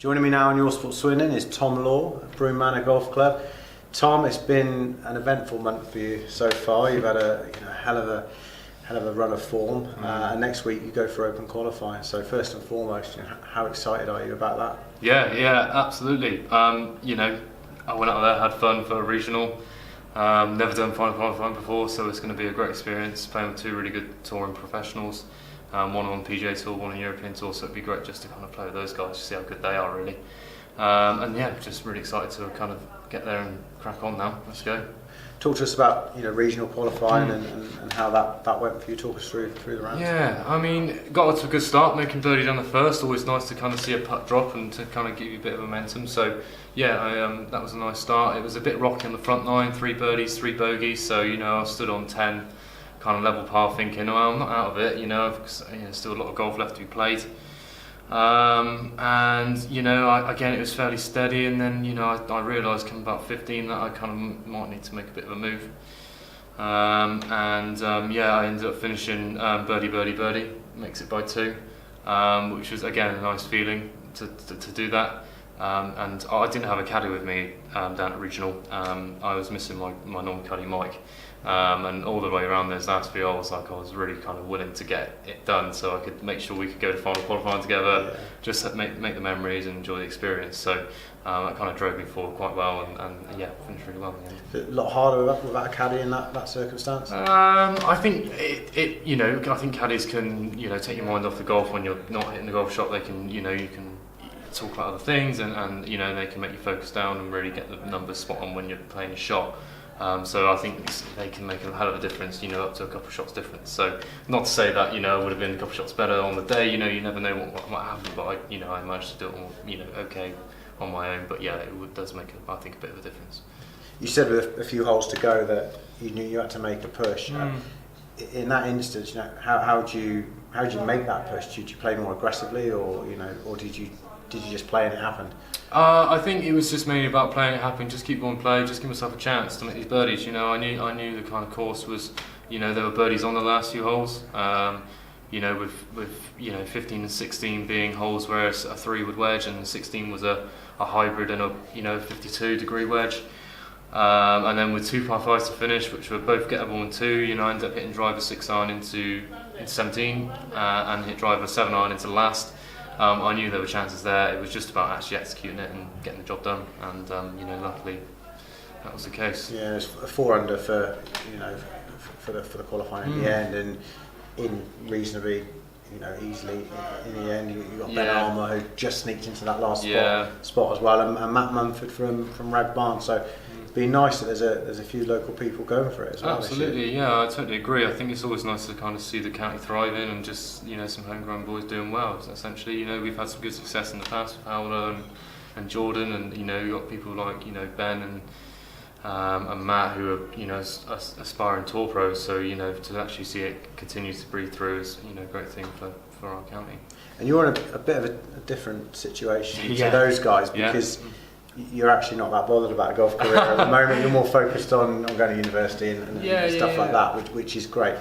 Joining me now on Your Sport Swindon is Tom Law at Broome Manor Golf Club. Tom, it's been an eventful month for you so far. You've had a hell of a run of form, and next week you go for Open qualifying. So first and foremost, how excited are you about that? Yeah, absolutely. I went out there, had fun for a regional. Never done final qualifying before, so it's going to be a great experience playing with two really good touring professionals. One on PGA Tour, one on European Tour, so it'd be great just to kind of play with those guys, to see how good they are really. And yeah, just really excited to kind of get there and crack on now. Let's go. Talk to us about regional qualifying and how that went for you. Talk us through the rounds. Yeah, I mean, got off to a good start, making birdie down the first. Always nice to kind of see a putt drop and to kind of give you a bit of momentum. So yeah, that was a nice start. It was a bit rocky on the front nine, 3 birdies, 3 bogeys. So I stood on 10, kind of level par, thinking, well, I'm not out of it. Still a lot of golf left to be played. Again, it was fairly steady, and then I realised coming about 15 that I kind of might need to make a bit of a move. I ended up finishing birdie, makes it by 2, which was again a nice feeling to do that. And I didn't have a caddy with me down at regional. I was missing my normal caddy Mike. And all the way around those last few holes, I was really kind of willing to get it done, so I could make sure we could go to final qualifying together, just make the memories and enjoy the experience. So that kind of drove me forward quite well, and finished really well in the end. A lot harder without a caddy in that circumstance. I think I think caddies can take your mind off the golf when you're not hitting the golf shot. They can you can talk about other things, and they can make you focus down and really get the numbers spot on when you're playing a shot. So I think they can make a hell of a difference, up to a couple of shots difference. So not to say that I would have been a couple of shots better on the day. You never know what might happen. But I managed to do it all, okay on my own. But yeah, does make I think a bit of a difference. You said with a few holes to go that you knew you had to make a push. In that instance, how do you make that push? Did you play more aggressively, or did you just play and it happened? I think it was just mainly about playing it happen. Just keep on playing. Just give myself a chance to make these birdies. I knew the kind of course was. There were birdies on the last few holes. With 15 and 16 being holes where a 3-wood wedge, and 16 was a hybrid and a 52-degree wedge. And then with 2 par 5s to finish, which were both gettable in 2, I ended up hitting driver 6-iron into 17 and hit driver 7-iron into the last. I knew there were chances there. It was just about actually executing it and getting the job done, and luckily that was the case. Yeah, it's a 4 under for the qualifying in the end, and in reasonably easily in the end you got Ben Armour, who just sneaked into that last spot as well, and Matt Mumford from Rag Barn. So it'd be nice that there's a few local people going for it as well. Absolutely, yeah, I totally agree. I think it's always nice to kind of see the county thriving and just some homegrown boys doing well. Essentially, we've had some good success in the past with Howler and Jordan, and you've got people like Ben and Matt, who are aspiring tour pros. So to actually see it continue to breathe through is a great thing for our county. And you're in a bit of a different situation to those guys, because you're actually not that bothered about a golf career at the moment. You're more focused on going to university and stuff like that, which is great.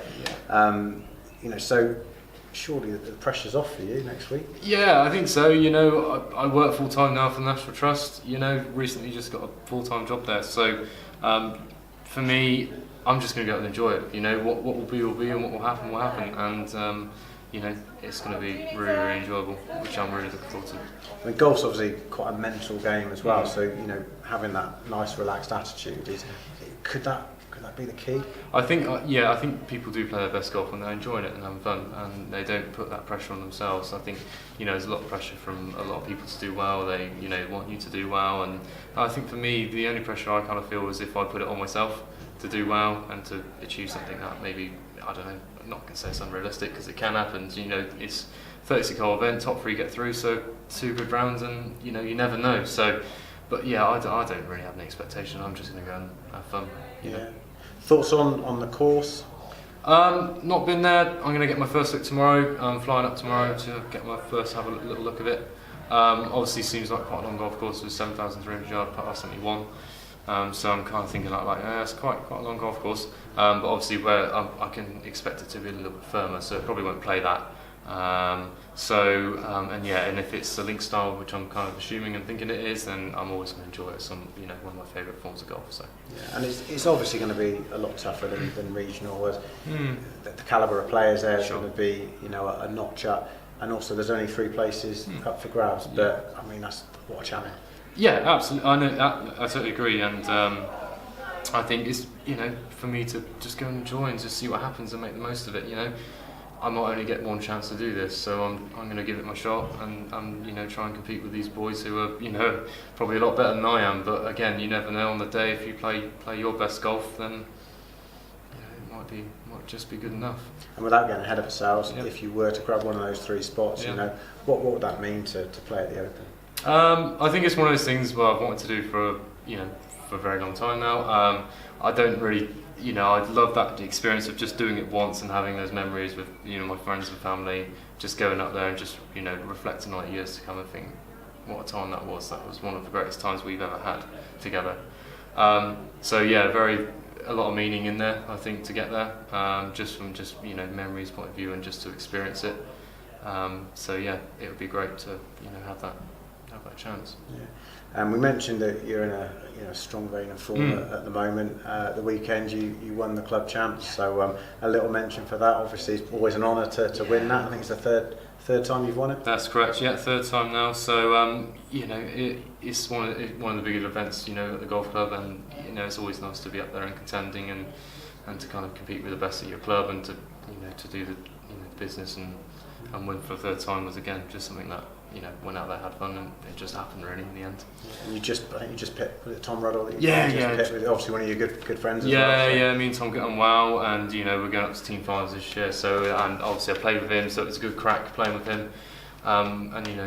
So surely the pressure's off for you next week. Yeah, I think so. I work full time now for the National Trust. Recently just got a full-time job there. So for me, I'm just going to go out and enjoy it. What will be and what will happen will happen. And it's going to be really, really enjoyable, which I'm really looking forward to. I mean, golf's obviously quite a mental game as well. So having that nice, relaxed attitude could that be the key? I think people do play their best golf when they're enjoying it and having fun, and they don't put that pressure on themselves. I think there's a lot of pressure from a lot of people to do well. They want you to do well, and I think for me the only pressure I kind of feel is if I put it on myself to do well and to achieve something that maybe, I don't know, I'm not going to say it's unrealistic, because it can happen. It's 36-hole event, top 3 get through, so 2 good rounds, and you never know. So, but yeah, I don't really have any expectation. I'm just going to go and have fun. Thoughts on the course? Not been there. I'm going to get my first look tomorrow. I'm flying up tomorrow to get my first, have a little look of it. Obviously seems like quite a long golf course with 7,300 yard par 71. So I'm kind of thinking it's quite a long golf course. But obviously where I can expect it to be a little bit firmer, so I probably won't play that. And if it's the link style, which I'm kind of assuming and thinking it is, then I'm always going to enjoy it. One of my favourite forms of golf. So yeah, and it's obviously going to be a lot tougher than regional. As the calibre of players there is going to be a notch up, and also there's only 3 places up for grabs. But I mean, that's what a challenge. Yeah, absolutely. I know. I totally agree, and I think it's for me to just go and enjoy and just see what happens and make the most of it. I might only get one chance to do this, so I'm going to give it my shot and try and compete with these boys who are probably a lot better than I am. But again, you never know on the day. If you play your best golf, then it might just be good enough. And without getting ahead of ourselves, if you were to grab one of those 3 spots, what would that mean to play at the Open? I think it's one of those things where I've wanted to do for a very long time now. I don't really. I'd love that experience of just doing it once and having those memories with my friends and family, just going up there and just reflecting on it years to come and think what a time that was. That was one of the greatest times we've ever had together. A lot of meaning in there, I think, to get there, just from memories point of view and just to experience it. It would be great to have that chance. Yeah. We mentioned that you're in a strong vein of form at the moment. The weekend you won the club champs, so a little mention for that. Obviously, it's always an honour to win that. I think it's the third time you've won it. That's correct. Yeah, 3rd time now. So it's one of the bigger events at the golf club, and it's always nice to be up there and contending and to kind of compete with the best at your club and to do the business and win for the 3rd time was again just something that went out there, had fun, and it just happened really in the end. And you just picked, was it Tom Ruddle? That you picked with, obviously one of your good friends. Me and Tom get on well, and we're going up to team finals this year. So and obviously I played with him, so it was a good crack playing with him.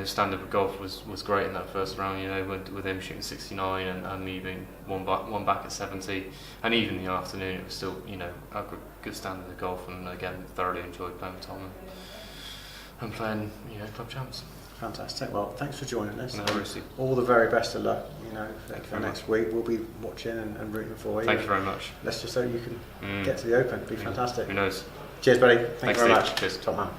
Standard of golf was great in that first round. With him shooting 69 and me being one back at 70, and even in the afternoon it was still a good standard of golf, and again thoroughly enjoyed playing with Tom and playing club champs. Fantastic. Well, thanks for joining us. No, all the very best of luck. For next week, we'll be watching and rooting for you. Thank you very much. Let's just hope you can get to the Open. It'd be fantastic. Who knows? Cheers, buddy. Thank you very much. Cheers. Top man.